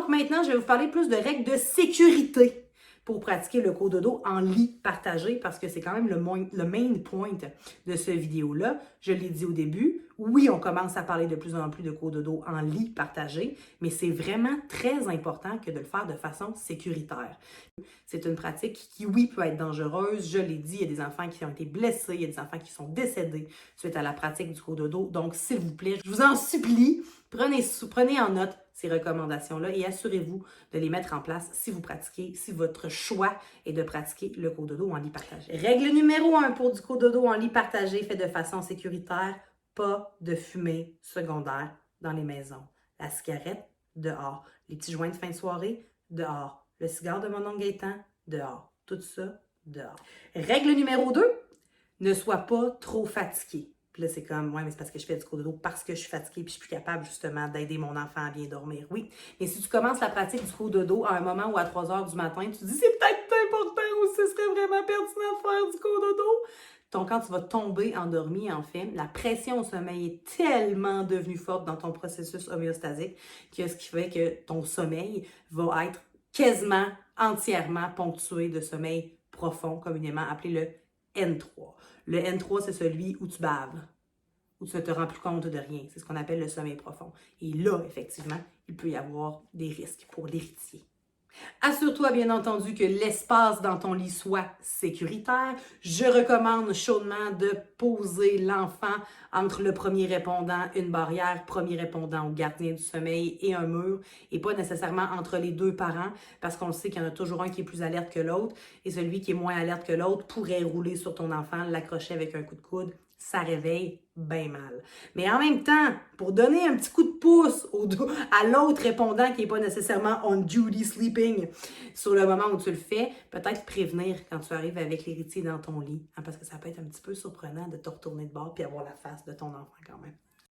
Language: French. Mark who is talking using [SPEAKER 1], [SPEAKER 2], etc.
[SPEAKER 1] Donc maintenant, je vais vous parler plus de règles de sécurité pour pratiquer le cododo en lit partagé parce que c'est quand même le main point de cette vidéo-là. Je l'ai dit au début, oui, on commence à parler de plus en plus de cododo en lit partagé, mais c'est vraiment très important que de le faire de façon sécuritaire. C'est une pratique qui, oui, peut être dangereuse. Je l'ai dit, il y a des enfants qui ont été blessés, il y a des enfants qui sont décédés suite à la pratique du cododo. Donc, s'il vous plaît, je vous en supplie, prenez en note ces recommandations-là et assurez-vous de les mettre en place si vous pratiquez, si votre choix est de pratiquer le cododo en lit partagé. Règle numéro 1 pour du cododo en lit partagé fait de façon sécuritaire, pas de fumée secondaire dans les maisons. La cigarette, dehors. Les petits joints de fin de soirée, dehors. Le cigare de mon oncle Gaétan, dehors. Tout ça, dehors. Règle numéro 2, ne sois pas trop fatigué. Puis là, c'est comme, ouais, mais c'est parce que je fais du cododo parce que je suis fatiguée puis je suis plus capable, justement, d'aider mon enfant à bien dormir. Oui, mais si tu commences la pratique du cododo à un moment ou à 3 heures du matin, tu te dis, c'est peut-être important ou ce serait vraiment pertinent de faire du cododo. Quand tu vas tomber endormi, en fait, la pression au sommeil est tellement devenue forte dans ton processus homéostasique que ce qui fait que ton sommeil va être quasiment entièrement ponctué de sommeil profond, communément appelé le N3. Le N3, c'est celui où tu baves, où tu ne te rends plus compte de rien. C'est ce qu'on appelle le sommeil profond. Et là, effectivement, il peut y avoir des risques pour l'héritier. Assure-toi, bien entendu, que l'espace dans ton lit soit sécuritaire. Je recommande chaudement de poser l'enfant entre le premier répondant, une barrière, premier répondant au gardien du sommeil et un mur, et pas nécessairement entre les deux parents, parce qu'on le sait qu'il y en a toujours un qui est plus alerte que l'autre, et celui qui est moins alerte que l'autre pourrait rouler sur ton enfant, l'accrocher avec un coup de coude. Ça réveille bien mal. Mais en même temps, pour donner un petit coup de pouce à l'autre répondant qui n'est pas nécessairement on duty sleeping sur le moment où tu le fais, peut-être prévenir quand tu arrives avec l'héritier dans ton lit, hein, parce que ça peut être un petit peu surprenant de te retourner de bord puis avoir la face de ton enfant quand même.